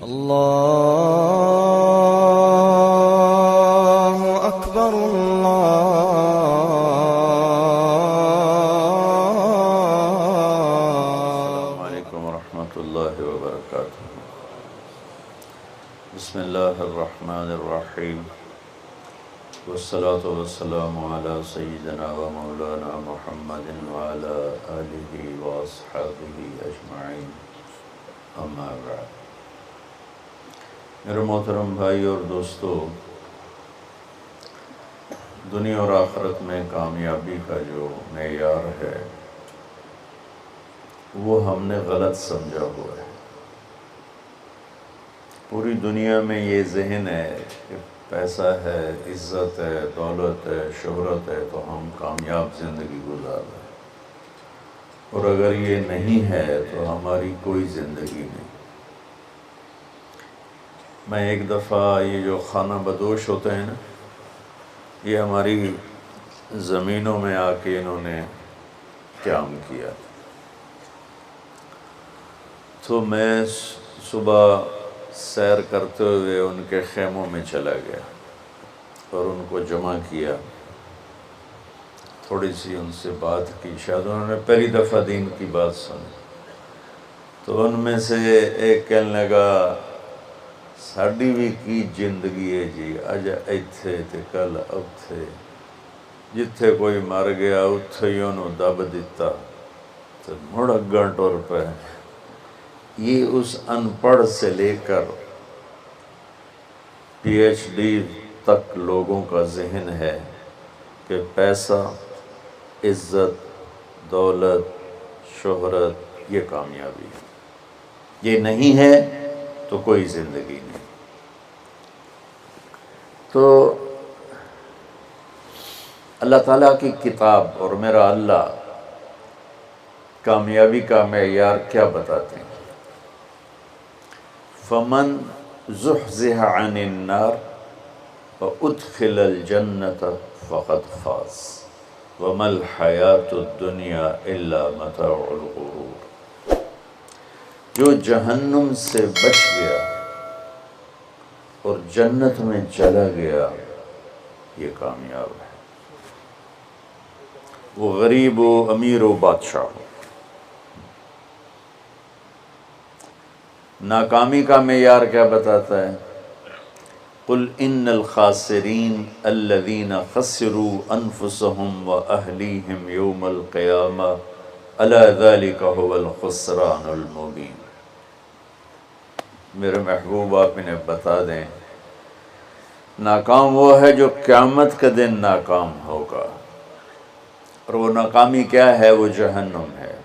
الله أكبر السلام علیکم ورحمۃ اللہ وبرکاتہ۔ بسم اللہ الرحمن الرحیم، والصلاة والسلام علی سیدنا و مولانا محمد وعلی آلہ واصحابہ اجمعین، اما بعد۔ میرے محترم بھائی اور دوستو، دنیا اور آخرت میں کامیابی کا جو معیار ہے وہ ہم نے غلط سمجھا ہوا ہے۔ پوری دنیا میں یہ ذہن ہے کہ پیسہ ہے، عزت ہے، دولت ہے، شہرت ہے تو ہم کامیاب زندگی گزار رہے ہیں، اور اگر یہ نہیں ہے تو ہماری کوئی زندگی نہیں۔ میں ایک دفعہ یہ جو خانہ بدوش ہوتے ہیں نا، یہ ہماری زمینوں میں آ کے انہوں نے قیام کیا، تو میں صبح سیر کرتے ہوئے ان کے خیموں میں چلا گیا اور ان کو جمع کیا، تھوڑی سی ان سے بات کی، شاید انہوں نے پہلی دفعہ دین کی بات سنی، تو ان میں سے ایک کہنے لگا، ساڈی بھی کی زندگی ہے جی، اج ایتھے تے کل اوتھے، جتھے کوئی مر گیا اتھے ہی انہوں دب دیتا تے مڑ اگاں ٹر پے۔ یہ اس ان پڑھ سے لے کر پی ایچ ڈی تک لوگوں کا ذہن ہے کہ پیسہ، عزت، دولت، شہرت یہ کامیابی ہے، یہ نہیں ہے تو کوئی زندگی نہیں۔ تو اللہ تعالیٰ کی کتاب اور میرا اللہ کامیابی کا معیار کیا بتاتے ہیں؟ فَمَنْ زُحْزِحَ عَنِ النَّارِ وَأُدْخِلَ الْجَنَّةَ فَقَدْ فَازَ وَمَا الْحَيَاةُ الدُّنْيَا إِلَّا مَتَاعُ الْغُرُورِ۔ جو جہنم سے بچ گیا اور جنت میں چلا گیا، یہ کامیاب ہے۔ وہ غریب ہو، امیر ہو، بادشاہ ہو۔ ناکامی کا معیار کیا بتاتا ہے؟ قُلْ إِنَّ الْخَاسِرِينَ الَّذِينَ خَسِرُوا أَنفُسَهُمْ وَأَهْلِيهِمْ يَوْمَ الْقِيَامَةِ أَلَا ذَلِكَ هُوَ الْخُسْرَانُ الْمُبِينُ۔ میرے محبوب آپ انہیں بتا دیں، ناکام وہ ہے جو قیامت کے دن ناکام ہوگا، اور وہ ناکامی کیا ہے؟ وہ جہنم ہے۔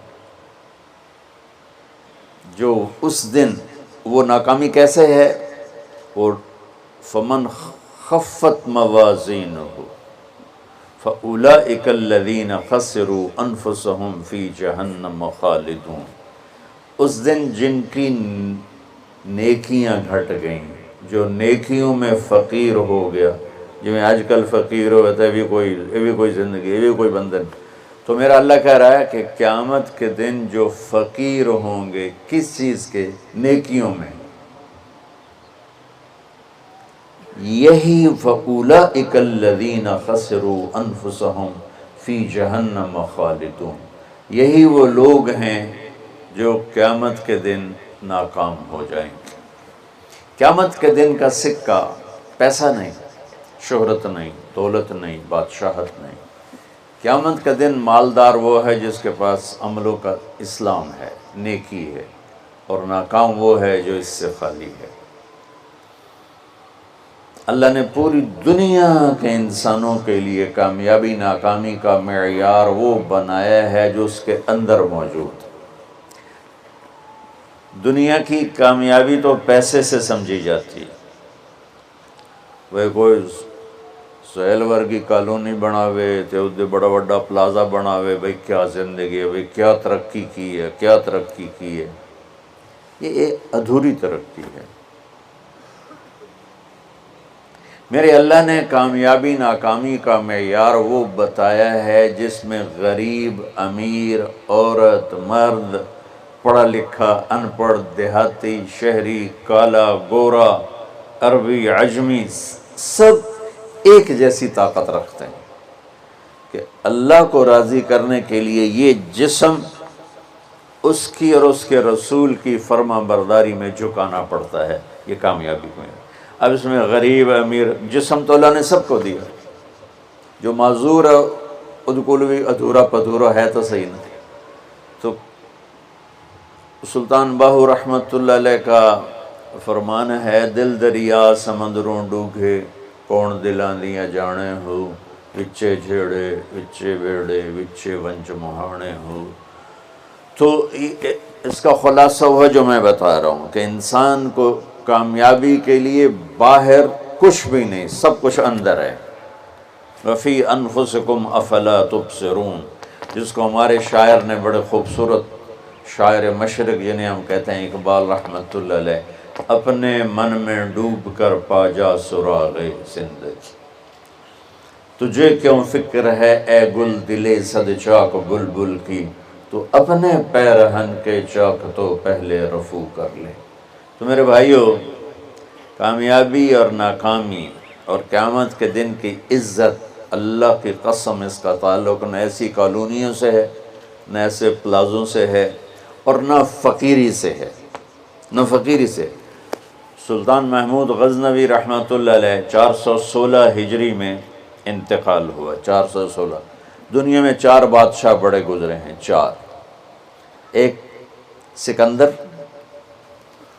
جو اس دن، وہ ناکامی کیسے ہے؟ وہ فَمَنْ خَفَّتْ مَوَازِينُهُ فَأُولَئِكَ الَّذِينَ خَسِرُوا أَنفُسَهُمْ فِي جَهَنَّمَ خَالِدُونَ۔ اس دن جن کی نیکیاں گھٹ گئیں، جو نیکیوں میں فقیر ہو گیا، جو آج کل فقیر ہو گیا، یہ بھی کوئی زندگی، یہ بھی کوئی بندن۔ تو میرا اللہ کہہ رہا ہے کہ قیامت کے دن جو فقیر ہوں گے، کس چیز کے؟ نیکیوں میں، یہی فَأُولَئِكَ الَّذِينَ خَسِرُوا أَنفُسَهُمْ فِي جَهَنَّمَ خَالِدُونَ۔ یہی وہ لوگ ہیں جو قیامت کے دن ناکام ہو جائیں گے۔ قیامت کے دن کا سکہ پیسہ نہیں، شہرت نہیں، دولت نہیں، بادشاہت نہیں۔ قیامت کا دن مالدار وہ ہے جس کے پاس عملوں کا اسلام ہے، نیکی ہے، اور ناکام وہ ہے جو اس سے خالی ہے۔ اللہ نے پوری دنیا کے انسانوں کے لیے کامیابی ناکامی کا معیار وہ بنایا ہے جو اس کے اندر موجود ہے۔ دنیا کی کامیابی تو پیسے سے سمجھی جاتی ہے، وہ کوئی سہیل ورگی کالونی بناوے تے ادھے بڑا بڑا پلازا بناوے، بھئی کیا زندگی ہے، بھئی کیا ترقی کی ہے، کیا ترقی کی ہے۔ یہ ایک ادھوری ترقی ہے۔ میرے اللہ نے کامیابی ناکامی کا معیار وہ بتایا ہے جس میں غریب، امیر، عورت، مرد، پڑھا لکھا، ان پڑھ، دیہاتی، شہری، کالا، گورا، عربی، عجمی، سب ایک جیسی طاقت رکھتے ہیں کہ اللہ کو راضی کرنے کے لیے یہ جسم اس کی اور اس کے رسول کی فرما برداری میں جھکانا پڑتا ہے. یہ کامیابی میں ہے. اب اس میں غریب، امیر، جسم تو اللہ نے سب کو دیا. جو معذور ہے ادکلوی ادھورا پدھورا ہے تو صحیح نہ. تو سلطان باہو رحمۃ اللہ علیہ کا فرمان ہے، دل دریا سمندروں ڈوگے، کون دلاں دیاں جانے ہو، وچے جھیڑے وچے بیڑے وچے ونچ مہانے ہو. تو اس کا خلاصہ ہوا جو میں بتا رہا ہوں کہ انسان کو کامیابی کے لیے باہر کچھ بھی نہیں، سب کچھ اندر ہے. وفی انفسکم افلا تبصرون، جس کو ہمارے شاعر نے بڑے خوبصورت، شاعر مشرق جنہیں ہم کہتے ہیں اقبال رحمۃ اللہ علیہ، اپنے من میں ڈوب کر پا جا سراغ زندگی. تجھے کیوں فکر ہے اے گل دلے صد چاک بلبل کی، تو اپنے پیرہن کے چاک تو پہلے رفو کر لے. تو میرے بھائیو، کامیابی اور ناکامی اور قیامت کے دن کی عزت، اللہ کی قسم اس کا تعلق نہ ایسی کالونیوں سے ہے، نہ ایسے پلازوں سے ہے، اور نہ فقیری سے ہے، نہ فقیری سے. سلطان محمود غزنوی رحمۃ اللہ علیہ 416 ہجری میں انتقال ہوا. 416. دنیا میں 4 بادشاہ بڑے گزرے ہیں، 4. ایک سکندر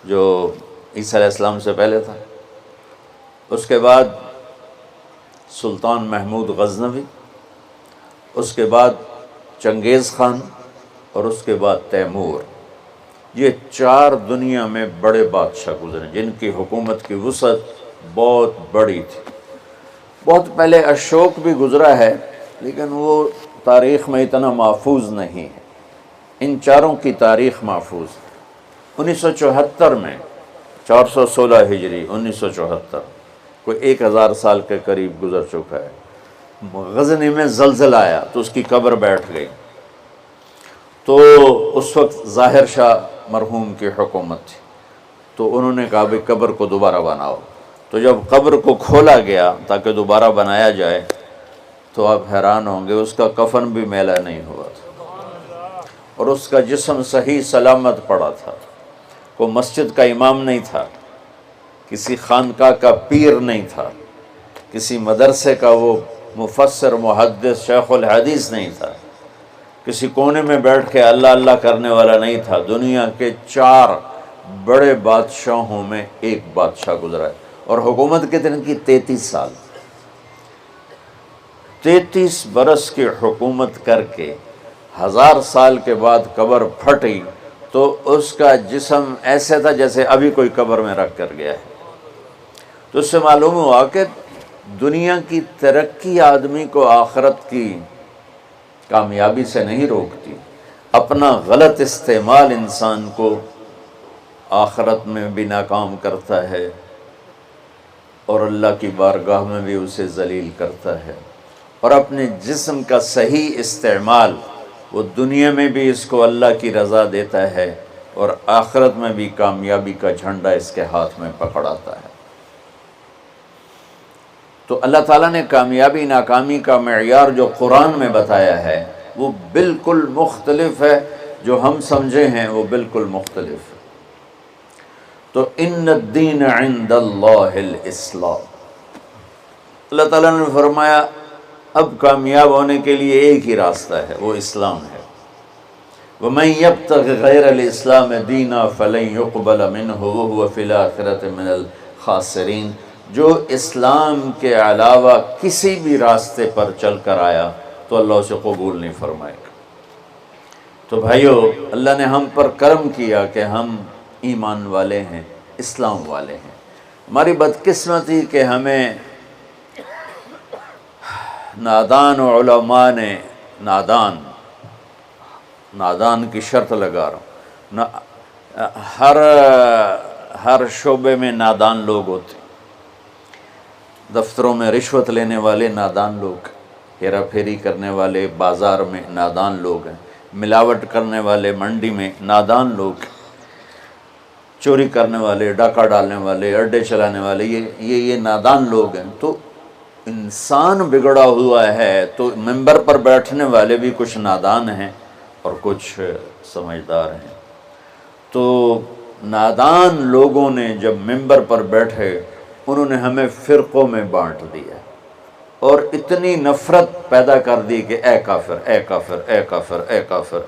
جو عیسیٰ علیہ السلام سے پہلے تھا، اس کے بعد سلطان محمود غزنوی، اس کے بعد چنگیز خان، اور اس کے بعد تیمور. یہ 4 دنیا میں بڑے بادشاہ گزرے جن کی حکومت کی وسعت بہت بڑی تھی. بہت پہلے اشوک بھی گزرا ہے، لیکن وہ تاریخ میں اتنا محفوظ نہیں ہے. ان 4 کی تاریخ محفوظ. 1974 میں، 416 ہجری 1974، کوئی 1000 سال کے قریب گزر چکا ہے، غزنی میں زلزلہ آیا تو اس کی قبر بیٹھ گئی. تو اس وقت ظاہر شاہ مرحوم کی حکومت تھی، تو انہوں نے کہا بھی قبر کو دوبارہ بناؤ. تو جب قبر کو کھولا گیا تاکہ دوبارہ بنایا جائے، تو آپ حیران ہوں گے اس کا کفن بھی میلا نہیں ہوا تھا، اور اس کا جسم صحیح سلامت پڑا تھا. کوئی مسجد کا امام نہیں تھا، کسی خانقاہ کا پیر نہیں تھا، کسی مدرسے کا وہ مفسر محدث شیخ الحدیث نہیں تھا، کسی کونے میں بیٹھ کے اللہ اللہ کرنے والا نہیں تھا. دنیا کے 4 بڑے بادشاہوں میں ایک بادشاہ گزرا ہے، اور حکومت کتنے کی؟ 33 سال. 33 برس کی حکومت کر کے 1000 سال کے بعد قبر پھٹی تو اس کا جسم ایسے تھا جیسے ابھی کوئی قبر میں رکھ کر گیا ہے. تو اس سے معلوم ہوا کہ دنیا کی ترقی آدمی کو آخرت کی کامیابی سے نہیں روکتی، اپنا غلط استعمال انسان کو آخرت میں بھی ناکام کرتا ہے، اور اللہ کی بارگاہ میں بھی اسے ذلیل کرتا ہے. اور اپنے جسم کا صحیح استعمال وہ دنیا میں بھی اس کو اللہ کی رضا دیتا ہے، اور آخرت میں بھی کامیابی کا جھنڈا اس کے ہاتھ میں پکڑاتا ہے. تو اللہ تعالیٰ نے کامیابی ناکامی کا معیار جو قرآن میں بتایا ہے وہ بالکل مختلف ہے، جو ہم سمجھے ہیں وہ بالکل مختلف ہے. تو ان الدین عند اللہ الاسلام، اللہ تعالیٰ نے فرمایا اب کامیاب ہونے کے لیے ایک ہی راستہ ہے، وہ اسلام ہے. وَمَن يَبْتَغِ غَيْرَ الْإِسْلَامِ دِينًا فَلَن يُقْبَلَ مِنْهُ وَهُوَ فِي الْآخِرَةِ مِنَ الْخَاسِرِينَ. جو اسلام کے علاوہ کسی بھی راستے پر چل کر آیا تو اللہ اسے قبول نہیں فرمائے گا. تو بھائیو، اللہ نے ہم پر کرم کیا کہ ہم ایمان والے ہیں، اسلام والے ہیں. ہماری بدقسمتی کہ ہمیں نادان علماء نے نادان کی شرط لگا رہا ہوں، ہر شعبے میں نادان لوگ ہوتے. دفتروں میں رشوت لینے والے نادان لوگ، ہیرا پھیری کرنے والے بازار میں نادان لوگ ہیں، ملاوٹ کرنے والے منڈی میں نادان لوگ، چوری کرنے والے، ڈاکہ ڈالنے والے، اڈے چلانے والے، یہ نادان لوگ ہیں۔ تو انسان بگڑا ہوا ہے تو ممبر پر بیٹھنے والے بھی کچھ نادان ہیں اور کچھ سمجھدار ہیں۔ تو نادان لوگوں نے جب ممبر پر بیٹھے انہوں نے ہمیں فرقوں میں بانٹ دیا اور اتنی نفرت پیدا کر دی کہ اے کافر، اے کافر، اے کافر، اے کافر،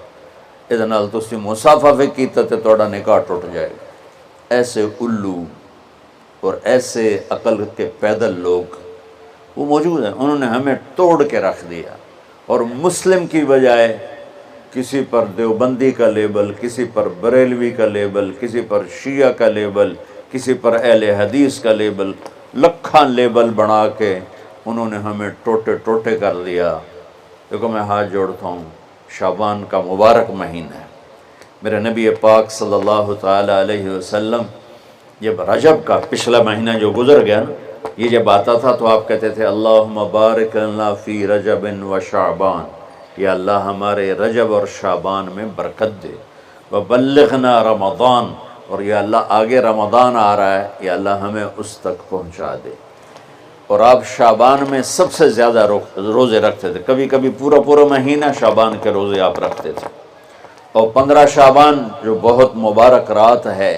ادھے نال تسی مصافحہ بھی کیتا تے تہاڈا نکاح ٹوٹ جائے گا۔ ایسے الو اور ایسے عقل کے پیدل لوگ وہ موجود ہیں، انہوں نے ہمیں توڑ کے رکھ دیا، اور مسلم کی بجائے کسی پر دیوبندی کا لیبل، کسی پر بریلوی کا لیبل، کسی پر شیعہ کا لیبل، کسی پر اہل حدیث کا لیبل، لکھاں لیبل بنا کے انہوں نے ہمیں ٹوٹے ٹوٹے کر دیا۔ دیکھو میں ہاتھ جوڑتا ہوں، شعبان کا مبارک مہینہ ہے، میرے نبی پاک صلی اللہ تعالی علیہ وسلم جب رجب کا پچھلا مہینہ جو گزر گیا نا، یہ جب آتا تھا تو آپ کہتے تھے اللہم بارک لنا فی رجب و شعبان، یا اللہ ہمارے رجب اور شعبان میں برکت دے، وبلغنا رمضان، اور یا اللہ آگے رمضان آ رہا ہے، یا اللہ ہمیں اس تک پہنچا دے۔ اور آپ شعبان میں سب سے زیادہ روزے رکھتے تھے، کبھی کبھی پورا مہینہ شعبان کے روزے آپ رکھتے تھے۔ اور 15 شعبان جو بہت مبارک رات ہے،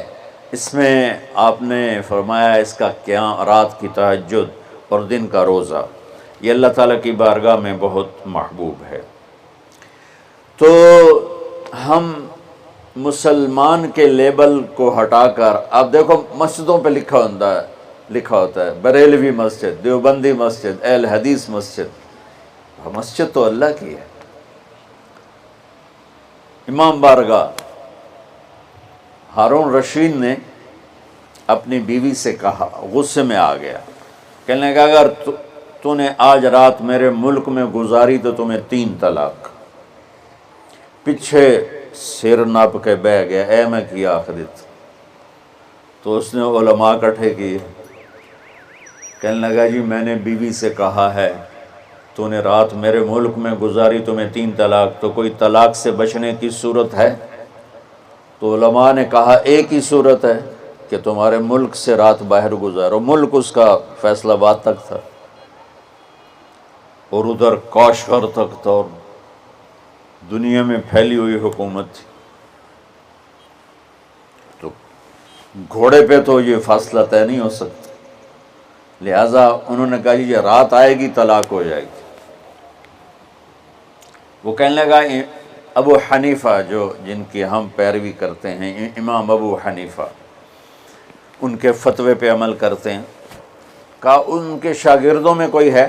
اس میں آپ نے فرمایا اس کا قیام، رات کی تہجد اور دن کا روزہ، یہ اللہ تعالیٰ کی بارگاہ میں بہت محبوب ہے۔ تو ہم مسلمان کے لیبل کو ہٹا کر، اب دیکھو مسجدوں پہ لکھا ہوتا ہے بریلوی مسجد، دیوبندی مسجد، اہل حدیث مسجد۔ مسجد تو اللہ کی ہے۔ امام بارگاہ ہارون رشید نے اپنی بیوی سے کہا، غصے میں آ گیا، کہنے لگا اگر تو نے آج رات میرے ملک میں گزاری تو تمہیں 3 طلاق۔ پیچھے سر ناپ کے بہ گیا، اے میں کیا آخرت؟ تو اس نے علماء اکٹھے کیے، کہنے لگا جی میں نے بیوی سے کہا ہے تو نے رات میرے ملک میں گزاری تمہیں 3 طلاق، تو کوئی طلاق سے بچنے کی صورت ہے؟ تو علماء نے کہا ایک ہی صورت ہے کہ تمہارے ملک سے رات باہر گزارو۔ ملک اس کا فیصل آباد تک تھا اور ادھر کاشغر تک تھا، اور دنیا میں پھیلی ہوئی حکومت تھی، تو گھوڑے پہ تو یہ فاصلہ طے نہیں ہو سکتا، لہٰذا انہوں نے کہا یہ رات آئے گی طلاق ہو جائے گی۔ وہ کہنے لگا ابو حنیفہ جو جن کی ہم پیروی کرتے ہیں، امام ابو حنیفہ، ان کے فتوے پہ عمل کرتے ہیں، کہا ان کے شاگردوں میں کوئی ہے؟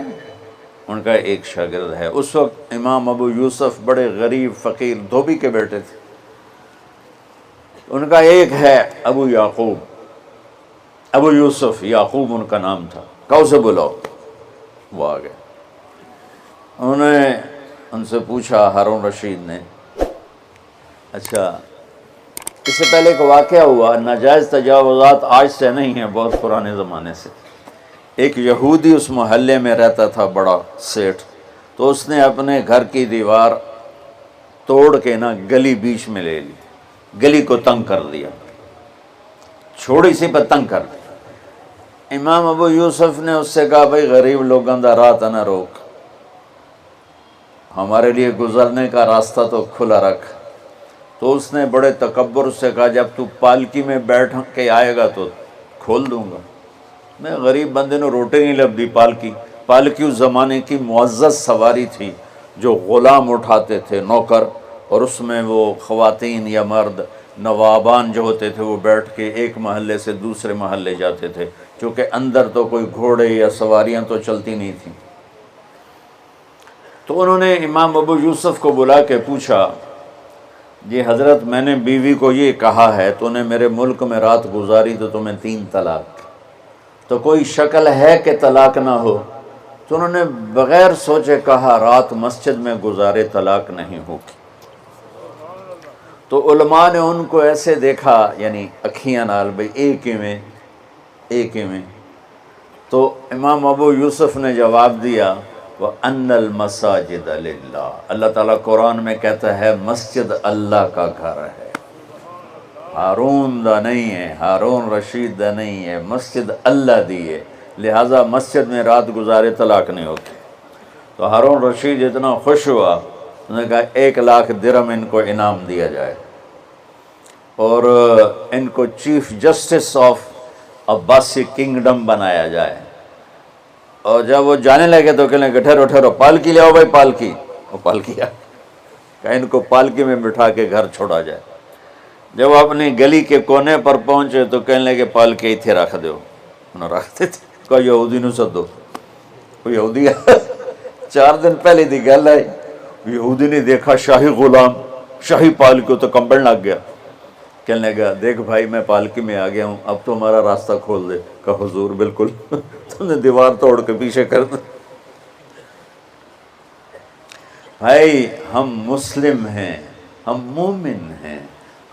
ان کا ایک شاگرد ہے۔ اس وقت امام ابو یوسف بڑے غریب فقیر دھوبی کے بیٹے تھے، ان کا ایک ہے ابو یعقوب، ابو یوسف یعقوب ان کا نام تھا، کہا اسے بلاؤ۔ وہ آ گئے، انہوں نے ان سے پوچھا، ہارون رشید نے، اچھا اس سے پہلے ایک واقعہ ہوا، ناجائز تجاوزات آج سے نہیں ہیں، بہت پرانے زمانے سے۔ ایک یہودی اس محلے میں رہتا تھا، بڑا سیٹھ، تو اس نے اپنے گھر کی دیوار توڑ کے نا گلی بیچ میں لے لی، گلی کو تنگ کر دیا، چھوڑی سی پر تنگ کر دیا۔ امام ابو یوسف نے اس سے کہا بھائی غریب لوگوں دا راہ نہ روک، ہمارے لیے گزرنے کا راستہ تو کھلا رکھ۔ تو اس نے بڑے تکبر سے کہا جب تو پالکی میں بیٹھ کے آئے گا تو کھول دوں گا۔ میں غریب بندے نے روٹی نہیں لبدی، پالکی اس زمانے کی معزز سواری تھی جو غلام اٹھاتے تھے، نوکر، اور اس میں وہ خواتین یا مرد نوابان جو ہوتے تھے وہ بیٹھ کے ایک محلے سے دوسرے محلے جاتے تھے، کیونکہ اندر تو کوئی گھوڑے یا سواریاں تو چلتی نہیں تھیں۔ تو انہوں نے امام ابو یوسف کو بلا کے پوچھا، جی حضرت میں نے بیوی کو یہ کہا ہے تو نے میرے ملک میں رات گزاری تو تمہیں 3 طلاق، تو کوئی شکل ہے کہ طلاق نہ ہو؟ تو انہوں نے بغیر سوچے کہا رات مسجد میں گزارے طلاق نہیں ہوگی۔ تو علماء نے ان کو ایسے دیکھا، یعنی اکھیاں نال، بھئی ایک ہی میں۔ تو امام ابو یوسف نے جواب دیا وَأَنَّ الْمَسَاجِدَ لِلَّهِ، اللہ تعالیٰ قرآن میں کہتا ہے مسجد اللہ کا گھر ہے، ہارون دا نہیں ہے، ہارون رشید دا نہیں ہے، مسجد اللہ دی ہے، لہٰذا مسجد میں رات گزارے طلاق نہیں ہوتی۔ تو ہارون رشید اتنا خوش ہوا، انہوں نے کہا 1,00,000 درہم ان کو انعام دیا جائے اور ان کو chief justice of Abbasi kingdom بنایا جائے۔ اور جب وہ جانے لگے تو کہنے لگے ٹھہرو ٹھہرو، پالکی لے آؤ بھائی، پالکی۔ وہ پالکی آ کہ ان کو پالکی میں بٹھا کے گھر چھوڑا جائے۔ جب وہ اپنی گلی کے کونے پر پہنچے تو کہنے لگے پالکی اتھے رکھ دو، انہوں نے رکھتے تھے۔ کہا یہودی نو سدو، وہ یہودی 4 دن پہلے دی گل ہے، یہودی نے دیکھا شاہی غلام شاہی پالکی تو کمبل لگ گیا، کہنے لگا دیکھ بھائی میں پالکی میں آ گیا ہوں، اب تو ہمارا راستہ کھول دے۔ کہا حضور بالکل، تم نے دیوار توڑ کے پیچھے کر دیا۔ بھائی ہم مسلم ہیں، ہم مومن ہیں۔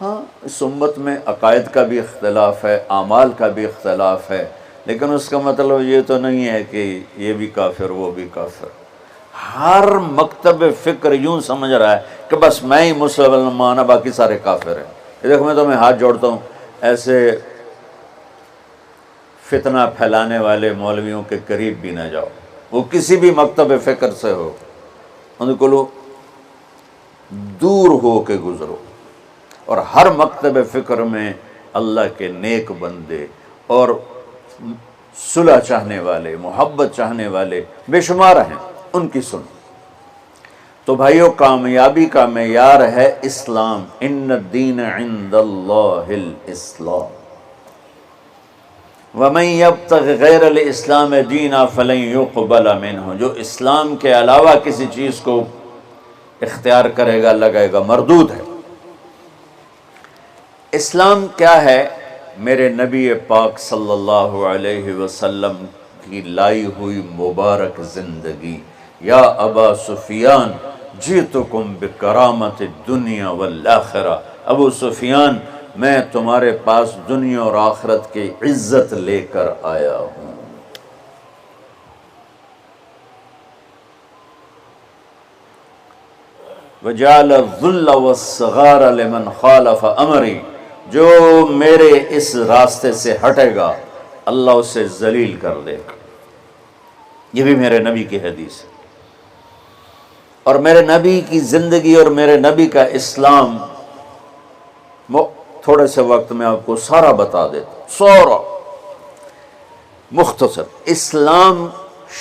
ہاں اس امت میں عقائد کا بھی اختلاف ہے، اعمال کا بھی اختلاف ہے، لیکن اس کا مطلب یہ تو نہیں ہے کہ یہ بھی کافر وہ بھی کافر۔ ہر مکتب فکر یوں سمجھ رہا ہے کہ بس میں ہی مسلمان ہوں، باقی سارے کافر ہیں۔ یہ دیکھو میں تمہیں ہاتھ جوڑتا ہوں، ایسے فتنہ پھیلانے والے مولویوں کے قریب بھی نہ جاؤ، وہ کسی بھی مکتب فکر سے ہو، ان کو دور ہو کے گزرو۔ اور ہر مکتب فکر میں اللہ کے نیک بندے اور صلح چاہنے والے، محبت چاہنے والے بے شمار ہیں، ان کی سنو۔ تو بھائیو کامیابی کا معیار ہے اسلام، ان الدین عند اللہ الاسلام، ومن یبتغ غیر الاسلام دینا فلن یقبل منہ، جو اسلام کے علاوہ کسی چیز کو اختیار کرے گا لگے گا مردود ہے۔ اسلام کیا ہے؟ میرے نبی پاک صلی اللہ علیہ وسلم کی لائی ہوئی مبارک زندگی۔ یا ابا سفیان جئتکم بکرامت الدنیا والآخرہ، ابو سفیان میں تمہارے پاس دنیا اور آخرت کی عزت لے کر آیا ہوں۔ وجعل الذل والصغار لمن خالف امری، جو میرے اس راستے سے ہٹے گا اللہ اسے ذلیل کر دے گا۔ یہ بھی میرے نبی کی حدیث ہے، اور میرے نبی کی زندگی اور میرے نبی کا اسلام تھوڑے سے وقت میں آپ کو سارا بتا دیتا ہوں، سارا مختصر۔ اسلام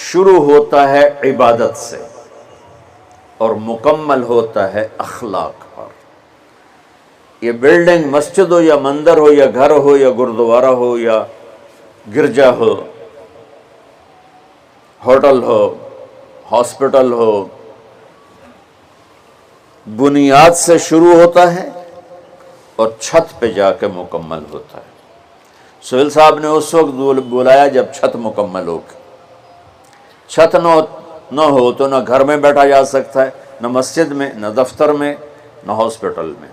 شروع ہوتا ہے عبادت سے اور مکمل ہوتا ہے اخلاق پر۔ یہ بلڈنگ مسجد ہو یا مندر ہو یا گھر ہو یا گردوارہ ہو یا گرجا ہو، ہوٹل ہو، ہاسپٹل ہو، بنیاد سے شروع ہوتا ہے اور چھت پہ جا کے مکمل ہوتا ہے۔ سہیل صاحب نے اس وقت بلایا جب چھت مکمل ہو گئی۔ چھت نہ ہو تو نہ گھر میں بیٹھا جا سکتا ہے، نہ مسجد میں، نہ دفتر میں، نہ ہاسپٹل میں۔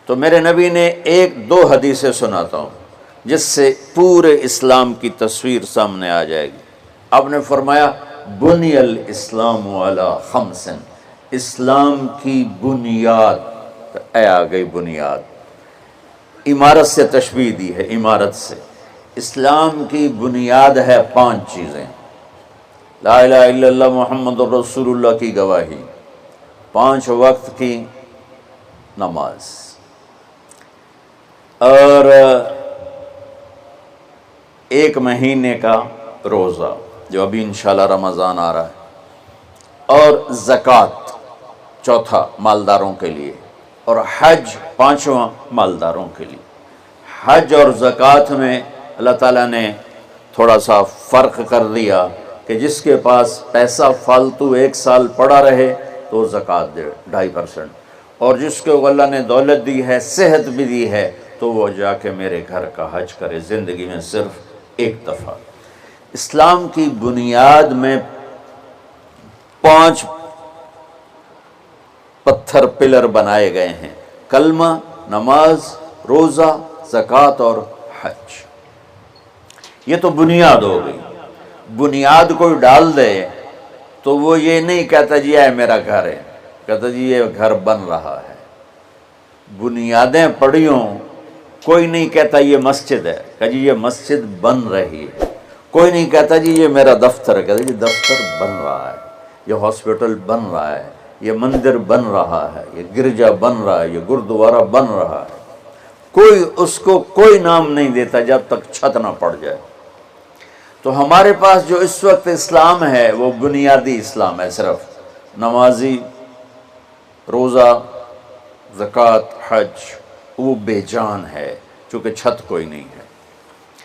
تو میرے نبی نے 1-2 حدیثیں سناتا ہوں جس سے پورے اسلام کی تصویر سامنے آ جائے گی۔ آپ نے فرمایا بنی الاسلام علی 5، اسلام کی بنیاد، اے آ گئی بنیاد، عمارت سے تشبیہ دی ہے، عمارت سے۔ اسلام کی بنیاد ہے 5 چیزیں، لا الہ الا اللہ محمد رسول اللہ کی گواہی، 5 وقت کی نماز، اور 1 مہینے کا روزہ جو ابھی انشاءاللہ رمضان آ رہا ہے، اور زکوٰۃ 4 مالداروں کے لیے، اور حج 5واں مالداروں کے لیے۔ حج اور زکوٰۃ میں اللہ تعالیٰ نے تھوڑا سا فرق کر دیا کہ جس کے پاس پیسہ فالتو 1 سال پڑا رہے تو زکوٰۃ دے 2.5%، اور جس کو اللہ نے دولت دی ہے، صحت بھی دی ہے، تو وہ جا کے میرے گھر کا حج کرے زندگی میں صرف 1 دفعہ۔ اسلام کی بنیاد میں 5 پتھر پلر بنائے گئے ہیں، کلمہ، نماز، روزہ، زکوٰۃ اور حج۔ یہ تو بنیاد ہو گئی۔ بنیاد کوئی ڈال دے تو وہ یہ نہیں کہتا جی یہ میرا گھر ہے، کہتا جی یہ گھر بن رہا ہے، بنیادیں پڑی ہوں، کوئی نہیں کہتا یہ مسجد ہے، کہ جی یہ مسجد بن رہی ہے، کوئی نہیں کہتا جی یہ میرا دفتر ہے، کہتا جی دفتر بن رہا ہے، یہ ہاسپٹل بن رہا ہے، یہ مندر بن رہا ہے، یہ گرجا بن رہا ہے، یہ گردوارہ بن رہا ہے۔ کوئی اس کو کوئی نام نہیں دیتا جب تک چھت نہ پڑ جائے۔ تو ہمارے پاس جو اس وقت اسلام ہے وہ بنیادی اسلام ہے، صرف نمازی، روزہ، زکوٰۃ، حج، وہ بے جان ہے چونکہ چھت کوئی نہیں ہے،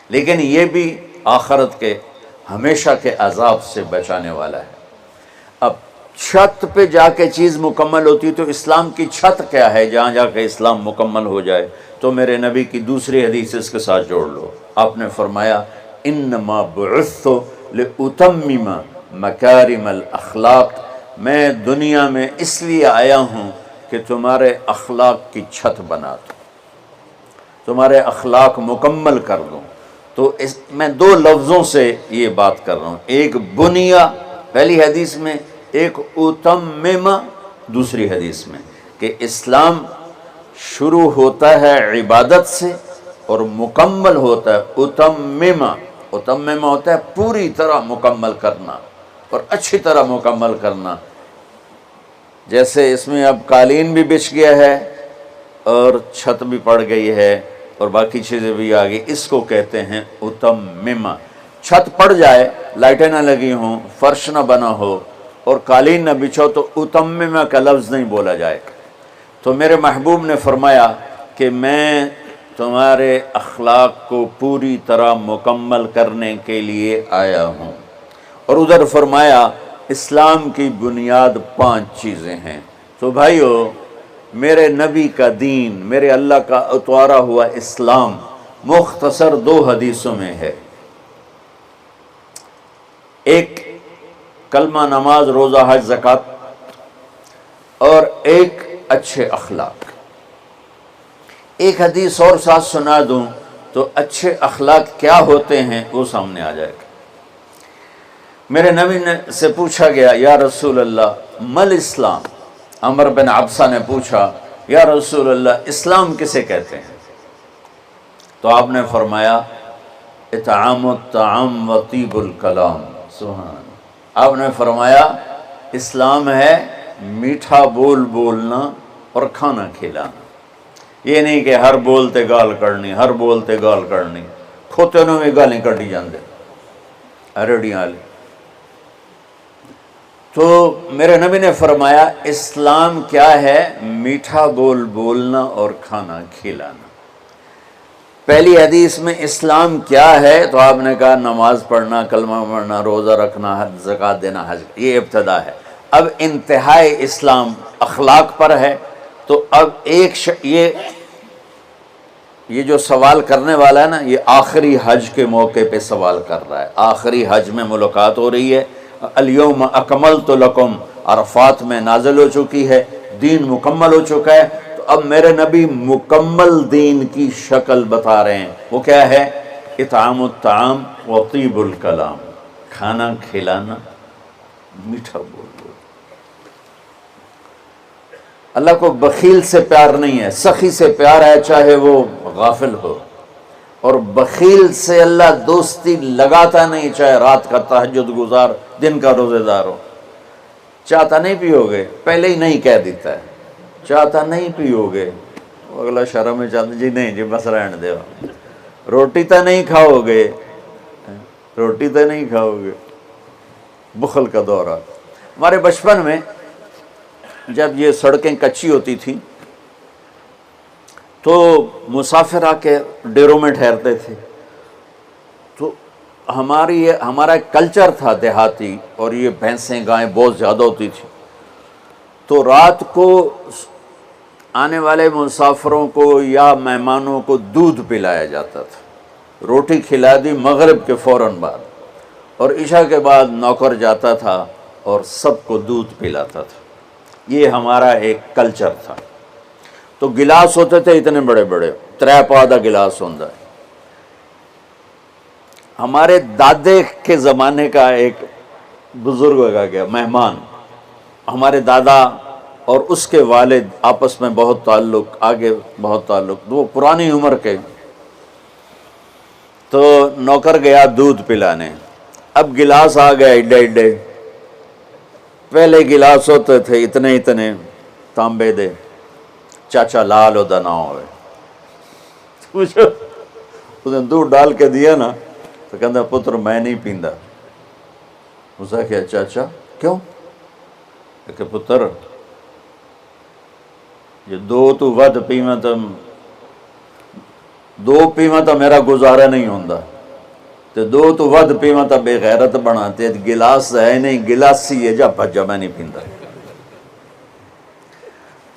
لیکن یہ بھی آخرت کے ہمیشہ کے عذاب سے بچانے والا ہے۔ اب چھت پہ جا کے چیز مکمل ہوتی تو اسلام کی چھت کیا ہے جہاں جا کے اسلام مکمل ہو جائے؟ تو میرے نبی کی دوسری حدیث اس کے ساتھ جوڑ لو، آپ نے فرمایا انما بعثت لاتمم مکارم الاخلاق، میں دنیا میں اس لیے آیا ہوں کہ تمہارے اخلاق کی چھت بنا دوں، تمہارے اخلاق مکمل کر دوں۔ تو میں دو لفظوں سے یہ بات کر رہا ہوں، ایک بنیا پہلی حدیث میں، ایک اتمم دوسری حدیث میں، کہ اسلام شروع ہوتا ہے عبادت سے اور مکمل ہوتا ہے اتمم۔ اتمم ہوتا ہے پوری طرح مکمل کرنا اور اچھی طرح مکمل کرنا۔ جیسے اس میں اب قالین بھی بچھ گیا ہے اور چھت بھی پڑ گئی ہے اور باقی چیزیں بھی آ گئی، اس کو کہتے ہیں اتمم۔ چھت پڑ جائے، لائٹیں نہ لگی ہوں، فرش نہ بنا ہو اور قالین نہ بچھو تو اتمم کا لفظ نہیں بولا جائے گا۔ تو میرے محبوب نے فرمایا کہ میں تمہارے اخلاق کو پوری طرح مکمل کرنے کے لیے آیا ہوں۔ اور ادھر فرمایا اسلام کی بنیاد 5 چیزیں ہیں۔ تو بھائیو، میرے نبی کا دین، میرے اللہ کا اتوارا ہوا اسلام مختصر 2 حدیثوں میں ہے، ایک کلمہ، نماز، روزہ، حج، زکوٰۃ، اور ایک اچھے اخلاق۔ ایک حدیث اور ساتھ سنا دوں تو اچھے اخلاق کیا ہوتے ہیں وہ سامنے آ جائے گا۔ میرے نبی سے پوچھا گیا یا رسول اللہ مل اسلام، عمر بن عبسہ نے پوچھا یا رسول اللہ اسلام کسے کہتے ہیں؟ تو آپ نے فرمایا اطعام الطعام و طیب الکلام۔ سبحان اللہ۔ آپ نے فرمایا اسلام ہے میٹھا بول بولنا اور کھانا کھلانا۔ یہ نہیں کہ ہر بولتے گال کرنی، ہر بولتے گال کرنی، کھوتے نوں میں گالیں کٹی جاندے ریڑیاں والے۔ تو میرے نبی نے فرمایا اسلام کیا ہے؟ میٹھا بول بولنا اور کھانا کھلانا۔ پہلی حدیث میں اسلام کیا ہے تو آپ نے کہا نماز پڑھنا، کلمہ پڑھنا، روزہ رکھنا، زکوٰۃ دینا، حج، یہ ابتدا ہے۔ اب انتہائی اسلام اخلاق پر ہے۔ تو اب یہ جو سوال کرنے والا ہے نا، یہ آخری حج کے موقع پہ سوال کر رہا ہے، آخری حج میں ملاقات ہو رہی ہے۔ الیوم اکملت لکم عرفات میں نازل ہو چکی ہے، دین مکمل ہو چکا ہے۔ تو اب میرے نبی مکمل دین کی شکل بتا رہے ہیں، وہ کیا ہے؟ اطعام الطعام و طیب الکلام، کھانا کھلانا، میٹھا بول۔ اللہ کو بخیل سے پیار نہیں ہے، سخی سے پیار ہے، چاہے وہ غافل ہو۔ اور بخیل سے اللہ دوستی لگاتا نہیں، چاہے رات کا تہجد گزار، دن کا روزے دار ہو۔ چاہتا نہیں پیو گے، پہلے ہی نہیں کہہ دیتا ہے، چاہتا نہیں پیو گے، اگلا شرم میں چاہتا جی نہیں جی بس رہن دے، روٹی تو نہیں کھاؤ گے، روٹی تو نہیں کھاؤ گے۔ بخل کا دورہ۔ ہمارے بچپن میں جب یہ سڑکیں کچی ہوتی تھیں تو مسافر آ کے ڈیروں میں ٹھہرتے تھے، تو ہمارا ایک کلچر تھا دیہاتی، اور یہ بھینسیں گائیں بہت زیادہ ہوتی تھی، تو رات کو آنے والے مسافروں کو یا مہمانوں کو دودھ پلایا جاتا تھا، روٹی کھلا دی مغرب کے فوراً بعد، اور عشاء کے بعد نوکر جاتا تھا اور سب کو دودھ پلاتا تھا۔ یہ ہمارا ایک کلچر تھا۔ تو گلاس ہوتے تھے اتنے بڑے بڑے، 3 پا دا گلاس ہوتا ہے۔ ہمارے دادے کے زمانے کا ایک بزرگ کا گیا مہمان، ہمارے دادا اور اس کے والد آپس میں بہت تعلق، آگے بہت تعلق، وہ پرانی عمر کے، تو نوکر گیا دودھ پلانے، اب گلاس آ گئے ایڈے ایڈے، پہلے گلاس ہوتے تھے اتنے اتنے تانبے دے، چاچا لال ہوتا نہ ہوئے، اس نے دودھ ڈال کے دیا نا تو کہتا پتر میں نہیں پیندا، اس نے کہا چاچا کیوں؟ کہ پتر یہ دو تو ود پیواں تو دو پیواں تو میرا گزارا نہیں ہوندا، تے دو تو ود پیواں تو بے غیرت بناتے، گلاس ہے نہیں گلاسی ہے، جا بھجا میں نہیں پیندا۔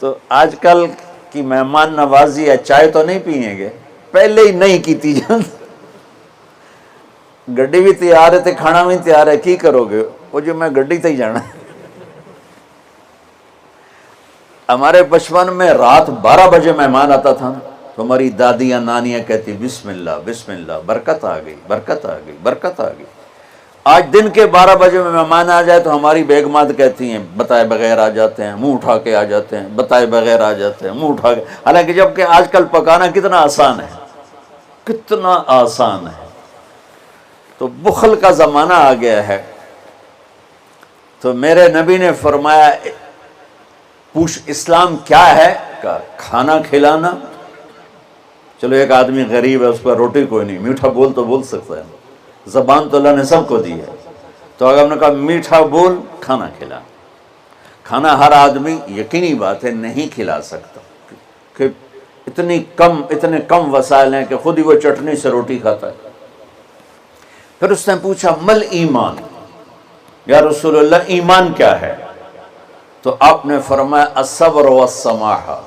تو آج کل کی مہمان نوازی ہے، چائے تو نہیں پئیں گے، پہلے ہی نہیں کیتی جاندی، گڈی بھی تیار ہے تے کھانا بھی تیار ہے، کی کرو گے؟ وہ جو میں گڈی تے ہی جانا ہے۔ ہمارے بچپن میں رات 12 بجے مہمان آتا تھا تو ہماری دادیاں نانیاں کہتی بسم اللہ بسم اللہ، برکت آ گئی برکت آ گئی برکت آ گئی۔ آج دن کے 12 بجے میں مہمان آ جائے تو ہماری بیگمات کہتی ہیں بتائے بغیر آ جاتے ہیں، منہ اٹھا کے آ جاتے ہیں، بتائے بغیر آ جاتے ہیں، منہ اٹھا کے، حالانکہ جب کہ آج کل پکانا کتنا آسان ہے، کتنا آسان ہے۔ تو بخل کا زمانہ آ گیا ہے، تو میرے نبی نے فرمایا پوچھ اسلام کیا ہے؟ کہا کھانا کھلانا۔ چلو ایک آدمی غریب ہے، اس پر روٹی کوئی نہیں، میٹھا بول تو بول سکتا ہے، زبان تو اللہ نے سب کو دی ہے، تو اگر ہم نے کہا میٹھا بول، کھانا کھلا۔ کھانا ہر آدمی یقینی بات ہے نہیں کھلا سکتا، کہ اتنے کم وسائل ہیں کہ خود ہی وہ چٹنی سے روٹی کھاتا ہے۔ پھر اس نے پوچھا مل ایمان، یا رسول اللہ ایمان کیا ہے؟ تو آپ نے فرمایا الصبر والسماحہ،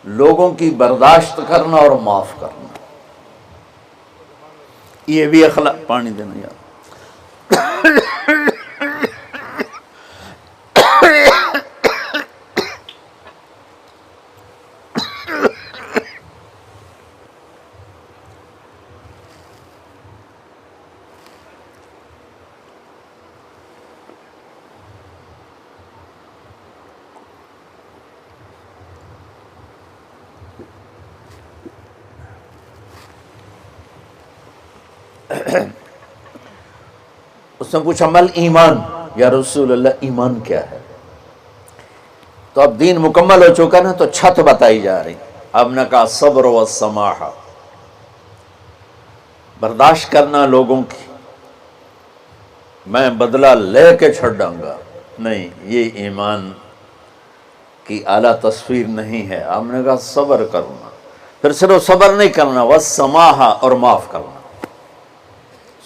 لوگوں کی برداشت کرنا اور معاف کرنا۔ یہ بھی اخلاق، پانی دینا یار۔ اس نے پوچھا مل ایمان، یا رسول اللہ ایمان کیا ہے؟ تو اب دین مکمل ہو چکا نا، تو چھت بتائی جا رہی۔ اب نے کہا صبر و سماحہ، برداشت کرنا لوگوں کی، میں بدلہ لے کے چھڑوں گا نہیں، یہ ایمان کی اعلیٰ تصویر نہیں ہے۔ آپ نے کہا صبر کرنا، پھر صرف صبر نہیں کرنا، والسماحہ، اور معاف کرنا۔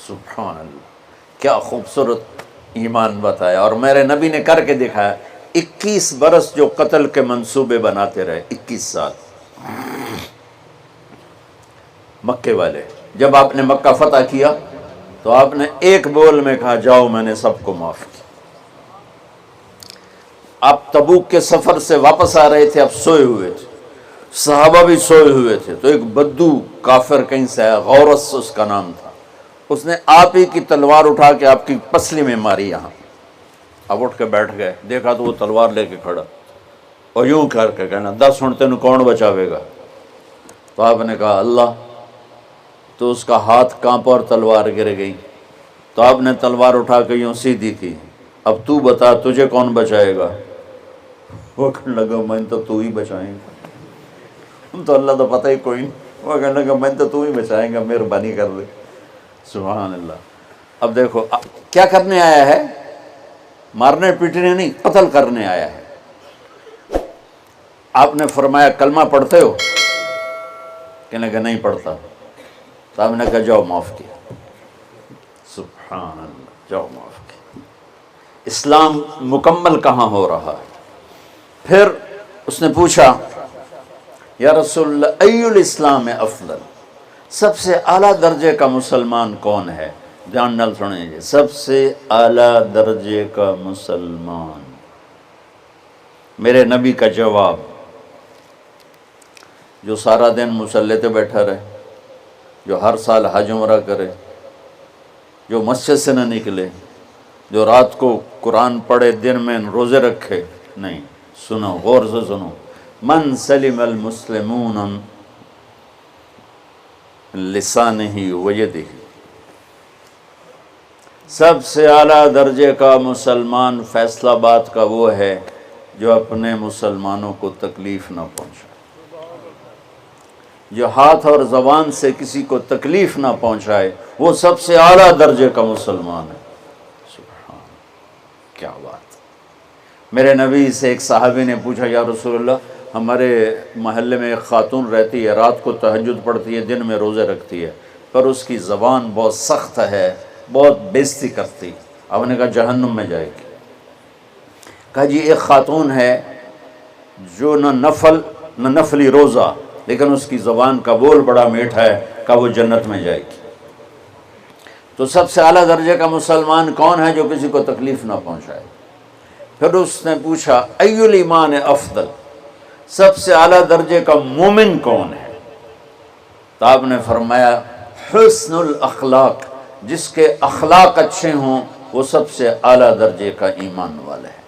سبحان اللہ، کیا خوبصورت ایمان بتایا، اور میرے نبی نے کر کے دکھایا۔ 21 برس جو قتل کے منصوبے بناتے رہے، 21 سال مکے والے، جب آپ نے مکہ فتح کیا تو آپ نے ایک بول میں کہا جاؤ میں نے سب کو معاف کیا۔ آپ تبوک کے سفر سے واپس آ رہے تھے، آپ سوئے ہوئے تھے، صحابہ بھی سوئے ہوئے تھے، تو ایک بدو کافر کہیں سے آیا، غورس اس کا نام تھا، اس نے آپ ہی کی تلوار اٹھا کے آپ کی پسلی میں ماری یہاں۔ اب اٹھ کے بیٹھ گئے، دیکھا تو وہ تلوار لے کے کھڑا، اور یوں کر کے کہنا 10 ہن تینوں کون بچاوے گا؟ تو آپ نے کہا اللہ، تو اس کا ہاتھ کانپا اور تلوار گر گئی، تو آپ نے تلوار اٹھا کے یوں سیدھی کی، اب تو بتا تجھے کون بچائے گا؟ وہ کہنے لگا میں تو ہی بچائیں گا، تو اللہ تو پتہ ہی کوئی نہیں، وہ کہنے لگا میں تو ہی بچائیں گا، مہربانی کر دے۔ سبحان اللہ۔ اب دیکھو کیا کرنے آیا ہے، مارنے پیٹنے نہیں، قتل کرنے آیا ہے۔ آپ نے فرمایا کلمہ پڑھتے ہو؟ کہنے لگا نہیں پڑھتا، تو آپ نے کہا جاؤ معاف کیا۔ سبحان اللہ، جاؤ معاف کیا۔ اسلام مکمل کہاں ہو رہا ہے؟ پھر اس نے پوچھا یا رسول اللہ ای الاسلام افضل، سب سے اعلیٰ درجے کا مسلمان کون ہے؟ دھیان نال سنیں، سب سے اعلیٰ درجے کا مسلمان، میرے نبی کا جواب، جو سارا دن مصلی پہ بیٹھا رہے، جو ہر سال حج عمرہ کرے، جو مسجد سے نہ نکلے، جو رات کو قرآن پڑھے دن میں روزے رکھے، نہیں، سنو غور سے سنو، من سلم المسلمون لسانہ ویدہ، سب سے اعلیٰ درجے کا مسلمان فیصلہ بات کا وہ ہے جو اپنے مسلمانوں کو تکلیف نہ پہنچائے، جو ہاتھ اور زبان سے کسی کو تکلیف نہ پہنچائے، وہ سب سے اعلیٰ درجے کا مسلمان ہے۔ سبحان، کیا بات! میرے نبی سے ایک صحابی نے پوچھا، یا رسول اللہ، ہمارے محلے میں ایک خاتون رہتی ہے، رات کو تہجد پڑھتی ہے، دن میں روزے رکھتی ہے، پر اس کی زبان بہت سخت ہے، بہت بےزتی کرتی۔ آپ نے کہا جہنم میں جائے گی۔ کہا جی ایک خاتون ہے جو نہ نفلی روزہ، لیکن اس کی زبان کا بول بڑا میٹھا ہے، کہا وہ جنت میں جائے گی۔ تو سب سے اعلیٰ درجے کا مسلمان کون ہے جو کسی کو تکلیف نہ پہنچائے؟ پھر اس نے پوچھا ای الایمان افضل، سب سے اعلیٰ درجے کا مومن کون ہے؟ تو آپ نے فرمایا حسن الاخلاق، جس کے اخلاق اچھے ہوں وہ سب سے اعلیٰ درجے کا ایمان والا ہے۔